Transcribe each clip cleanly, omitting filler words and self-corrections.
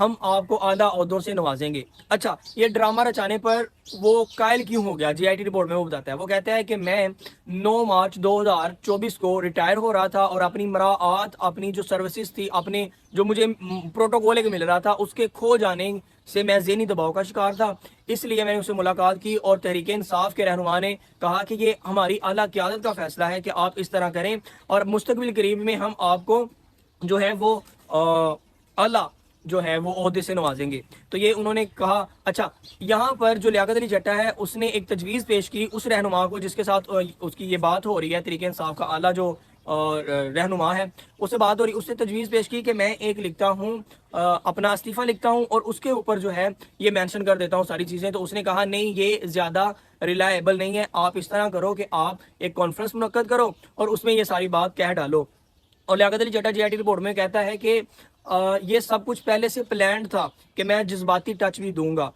ہم آپ کو اعلیٰ عہدوں سے نوازیں گے۔ اچھا، یہ ڈرامہ رچانے پر وہ قائل کیوں ہو گیا؟ جی آئی ٹی رپورٹ میں وہ بتاتا ہے، وہ کہتا ہے کہ میں 9 مارچ 2024 کو ریٹائر ہو رہا تھا اور اپنی مراعات، اپنی جو سروسز تھی، اپنے جو مجھے پروٹوکول مل رہا تھا، اس کے کھو جانے سے میں ذہنی دباؤ کا شکار تھا۔ اس لیے میں نے اسے ملاقات کی اور تحریک انصاف کے رہنما نے کہا کہ یہ ہماری اعلیٰ قیادت کا فیصلہ ہے کہ آپ اس طرح کریں اور مستقبل قریب میں ہم آپ کو جو ہے وہ اعلیٰ جو ہے وہ عہدے سے نوازیں گے۔ تو یہ انہوں نے کہا۔ اچھا، یہاں پر جو لیاقت علی جٹا ہے اس نے ایک تجویز پیش کی اس رہنما کو جس کے ساتھ اس کی یہ بات ہو رہی ہے، تحریک انصاف کا اعلیٰ جو رہنما ہے، اس سے بات ہو رہی، اس نے تجویز پیش کی کہ میں ایک لکھتا ہوں، اپنا استعفیٰ لکھتا ہوں اور اس کے اوپر جو ہے یہ مینشن کر دیتا ہوں ساری چیزیں۔ تو اس نے کہا نہیں، یہ زیادہ ریلائبل نہیں ہے، آپ اس طرح کرو کہ آپ ایک کانفرنس منعقد کرو اور اس میں یہ ساری بات کہہ ڈالو۔ اور لیاقت علی جٹا جی آئی ٹی رپورٹ میں کہتا ہے کہ یہ سب کچھ پہلے سے پلانڈ تھا کہ میں جذباتی ٹچ بھی دوں گا۔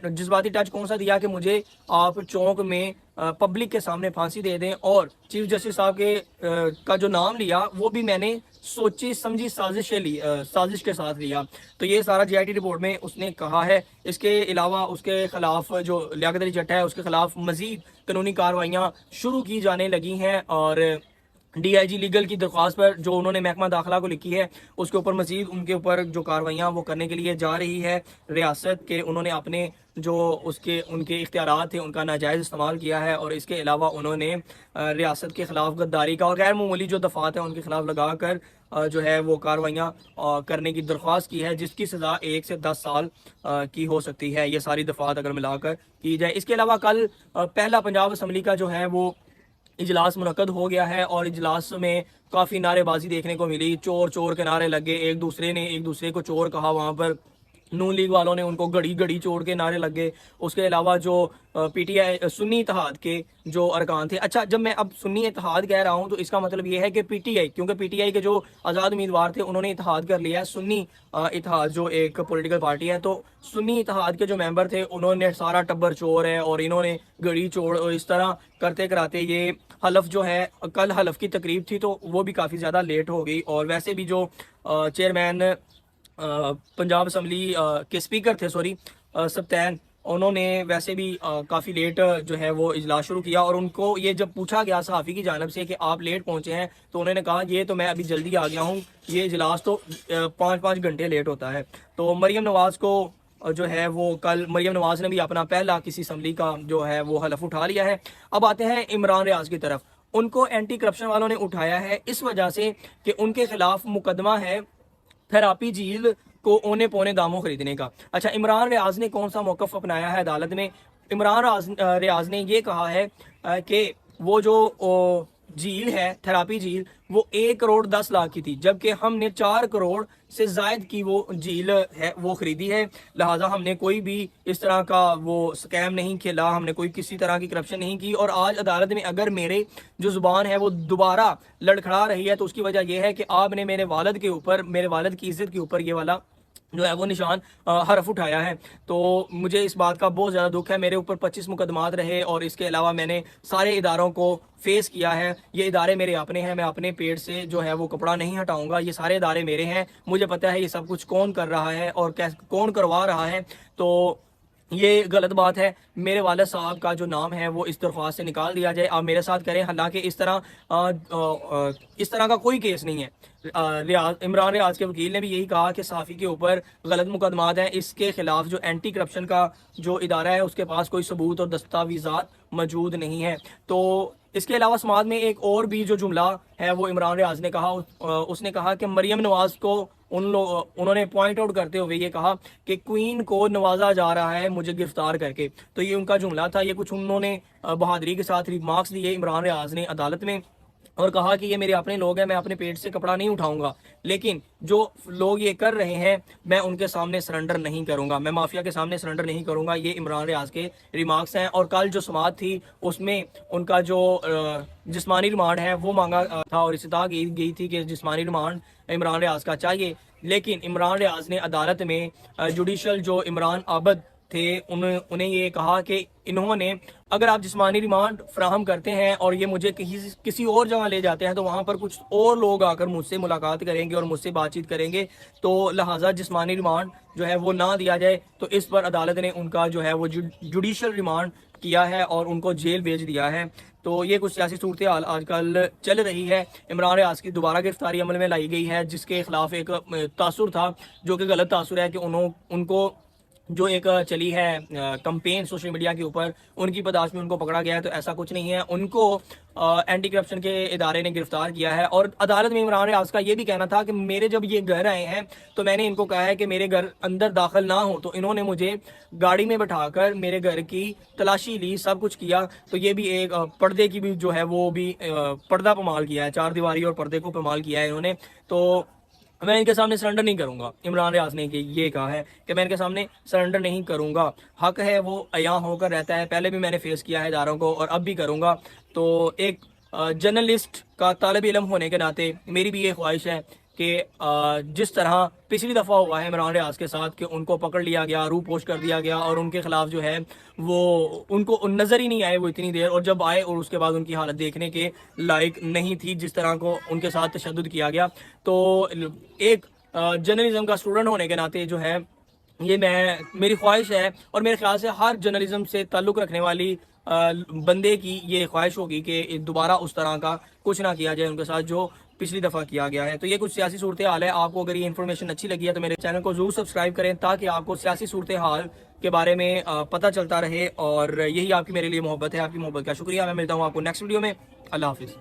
جذباتی ٹچ کون سا دیا کہ مجھے آپ چونک میں پبلک کے سامنے پھانسی دے دیں، اور چیف جسٹس صاحب کا جو نام لیا وہ بھی میں نے سوچی سمجھی سازش کے ساتھ لیا۔ تو یہ سارا جی آئی ٹی رپورٹ میں اس نے کہا ہے۔ اس کے علاوہ اس کے خلاف جو لیاقت علی جٹا ہے اس کے خلاف مزید قانونی کارروائیاں شروع کی جانے لگی ہیں، اور ڈی آئی جی لیگل کی درخواست پر جو انہوں نے محکمہ داخلہ کو لکھی ہے اس کے اوپر مزید ان کے اوپر جو کارروائیاں وہ کرنے کے لیے جا رہی ہے ریاست کے۔ انہوں نے اپنے جو ان کے اختیارات تھے ان کا ناجائز استعمال کیا ہے، اور اس کے علاوہ انہوں نے ریاست کے خلاف غداری کا اور غیر معمولی جو دفعات ہیں ان کے خلاف لگا کر جو ہے وہ کارروائیاں کرنے کی درخواست کی ہے، جس کی سزا 1 سے 10 سال کی ہو سکتی ہے، یہ ساری دفعات اگر ملا کر کی جائے۔ اس کے علاوہ کل پہلا پنجاب اسمبلی کا جو ہے وہ اجلاس منعقد ہو گیا ہے، اور اجلاس میں کافی نعرے بازی دیکھنے کو ملی، چور چور کے نعرے لگے، ایک دوسرے کو چور کہا، وہاں پر نون لیگ والوں نے ان کو گڑی گڑی چور کے نعرے لگے۔ اس کے علاوہ جو پی ٹی آئی سنی اتحاد کے جو ارکان تھے، اچھا جب میں اب سنی اتحاد کہہ رہا ہوں تو اس کا مطلب یہ ہے کہ پی ٹی آئی، کیونکہ پی ٹی آئی کے جو آزاد امیدوار تھے انہوں نے اتحاد کر لیا ہے، سنی اتحاد جو ایک پولیٹیکل پارٹی ہے، تو سنی اتحاد کے جو ممبر تھے انہوں نے سارا ٹبر چور ہے اور انہوں نے گڑی چور، اور اس طرح کرتے کراتے یہ حلف جو ہے، کل حلف کی تقریب تھی تو وہ بھی کافی زیادہ لیٹ ہو گئی، اور ویسے بھی جو چیئرمین پنجاب اسمبلی کے اسپیکر تھے سبتین، انہوں نے ویسے بھی کافی لیٹ جو ہے وہ اجلاس شروع کیا، اور ان کو یہ جب پوچھا گیا صحافی کی جانب سے کہ آپ لیٹ پہنچے ہیں تو انہوں نے کہا یہ تو میں ابھی جلدی آ گیا ہوں، یہ اجلاس تو 5 گھنٹے لیٹ ہوتا ہے۔ تو مریم نواز کو جو ہے وہ کل مریم نواز نے بھی اپنا پہلا کسی اسمبلی کا جو ہے وہ حلف اٹھا لیا ہے۔ اب آتے ہیں عمران ریاض کی طرف۔ ان کو اینٹی کرپشن والوں نے اٹھایا ہے اس وجہ سے کہ ان کے خلاف مقدمہ ہے تھراپی جھیل کو اونے پونے داموں خریدنے کا۔ اچھا، عمران ریاض نے کون سا موقف اپنایا ہے عدالت میں؟ عمران ریاض نے یہ کہا ہے کہ وہ جو جھیل ہے، تھراپی جھیل، وہ 1,10,00,000 کی تھی، جبکہ ہم نے 4 کروڑ سے زائد کی وہ جھیل ہے وہ خریدی ہے، لہٰذا ہم نے کوئی بھی اس طرح کا وہ سکیم نہیں کھیلا، ہم نے کوئی کسی طرح کی کرپشن نہیں کی۔ اور آج عدالت میں اگر میرے جو زبان ہے وہ دوبارہ لڑکھڑا رہی ہے تو اس کی وجہ یہ ہے کہ آپ نے میرے والد کے اوپر، میرے والد کی عزت کے اوپر یہ والا جو ہے وہ نشان حرف اٹھایا ہے۔ تو مجھے اس بات کا بہت زیادہ دکھ ہے، میرے اوپر 25 مقدمات رہے، اور اس کے علاوہ میں نے سارے اداروں کو فیس کیا ہے، یہ ادارے میرے اپنے ہیں، میں اپنے پیٹ سے جو ہے وہ کپڑا نہیں ہٹاؤں گا، یہ سارے ادارے میرے ہیں، مجھے پتہ ہے یہ سب کچھ کون کر رہا ہے اور کون کروا رہا ہے۔ تو یہ غلط بات ہے، میرے والد صاحب کا جو نام ہے وہ اس درخواست سے نکال دیا جائے، آپ میرے ساتھ کریں، حالانکہ اس طرح کا کوئی کیس نہیں ہے۔ عمران ریاض کے وکیل نے بھی یہی کہا کہ صحافی کے اوپر غلط مقدمات ہیں، اس کے خلاف جو اینٹی کرپشن کا جو ادارہ ہے اس کے پاس کوئی ثبوت اور دستاویزات موجود نہیں ہے۔ تو اس کے علاوہ سماعت میں ایک اور بھی جو جملہ ہے وہ عمران ریاض نے کہا، اس نے کہا کہ مریم نواز کو انہوں نے پوائنٹ آؤٹ کرتے ہوئے یہ کہا کہ کوئین کو نوازا جا رہا ہے مجھے گرفتار کر کے۔ تو یہ ان کا جملہ تھا، یہ کچھ انہوں نے بہادری کے ساتھ ریمارکس دیے عمران ریاض نے عدالت میں، اور کہا کہ یہ میرے اپنے لوگ ہیں، میں اپنے پیٹ سے کپڑا نہیں اٹھاؤں گا، لیکن جو لوگ یہ کر رہے ہیں میں ان کے سامنے سرنڈر نہیں کروں گا، میں مافیا کے سامنے سرنڈر نہیں کروں گا، یہ عمران ریاض کے ریمارکس ہیں۔ اور کل جو سماعت تھی اس میں ان کا جو جسمانی ریمانڈ ہے وہ مانگا تھا، اور استدعا کی گئی تھی کہ جسمانی ریمانڈ عمران ریاض کا چاہیے، لیکن عمران ریاض نے عدالت میں جوڈیشل جو عمران عابد تھے انہیں یہ کہا کہ انہوں نے اگر آپ جسمانی ریمانڈ فراہم کرتے ہیں اور یہ مجھے کسی اور جگہ لے جاتے ہیں تو وہاں پر کچھ اور لوگ آ کر مجھ سے ملاقات کریں گے اور مجھ سے بات چیت کریں گے، تو لہٰذا جسمانی ریمانڈ جو ہے وہ نہ دیا جائے۔ تو اس پر عدالت نے ان کا جو ہے وہ جوڈیشل ریمانڈ کیا ہے اور ان کو جیل بھیج دیا ہے۔ تو یہ کچھ سیاسی صورتحال آج کل چل رہی ہے۔ عمران ریاض کی دوبارہ گرفتاری عمل میں لائی گئی ہے، جس کے خلاف ایک تاثر تھا جو کہ غلط تاثر ہے کہ ان کو جو ایک چلی ہے کمپین سوشل میڈیا کے اوپر، ان کی پداش میں ان کو پکڑا گیا ہے، تو ایسا کچھ نہیں ہے۔ ان کو اینٹی کرپشن کے ادارے نے گرفتار کیا ہے، اور عدالت میں عمران ریاض کا یہ بھی کہنا تھا کہ میرے جب یہ گھر آئے ہیں تو میں نے ان کو کہا ہے کہ میرے گھر اندر داخل نہ ہو، تو انہوں نے مجھے گاڑی میں بٹھا کر میرے گھر کی تلاشی لی، سب کچھ کیا۔ تو یہ بھی ایک پردے کی بھی جو ہے وہ بھی پردہ پامال کیا ہے، چار دیواری اور پردے کو پامال کیا ہے انہوں نے۔ تو میں ان کے سامنے سرنڈر نہیں کروں گا، عمران ریاض نے یہ کہا ہے کہ میں ان کے سامنے سرنڈر نہیں کروں گا، حق ہے وہ عیاں ہو کر رہتا ہے، پہلے بھی میں نے فیس کیا ہے اداروں کو اور اب بھی کروں گا۔ تو ایک جرنلسٹ کا طالب علم ہونے کے ناطے میری بھی یہ خواہش ہے کہ جس طرح پچھلی دفعہ ہوا ہے عمران ریاض کے ساتھ کہ ان کو پکڑ لیا گیا، روح پوش کر دیا گیا اور ان کے خلاف جو ہے وہ ان کو نظر ہی نہیں آئے وہ اتنی دیر، اور جب آئے اور اس کے بعد ان کی حالت دیکھنے کے لائق نہیں تھی جس طرح کو ان کے ساتھ تشدد کیا گیا۔ تو ایک جرنلزم کا اسٹوڈنٹ ہونے کے ناطے جو ہے یہ میری خواہش ہے، اور میرے خیال سے ہر جرنلزم سے تعلق رکھنے والی بندے کی یہ خواہش ہوگی کہ دوبارہ اس طرح کا کچھ نہ کیا جائے ان کے ساتھ جو پچھلی دفعہ کیا گیا ہے۔ تو یہ کچھ سیاسی صورتحال ہے۔ آپ کو اگر یہ انفارمیشن اچھی لگی ہے تو میرے چینل کو ضرور سبسکرائب کریں تاکہ آپ کو سیاسی صورتحال کے بارے میں پتہ چلتا رہے، اور یہی آپ کی میرے لیے محبت ہے۔ آپ کی محبت کا شکریہ۔ میں ملتا ہوں آپ کو نیکسٹ ویڈیو میں۔ اللہ حافظ۔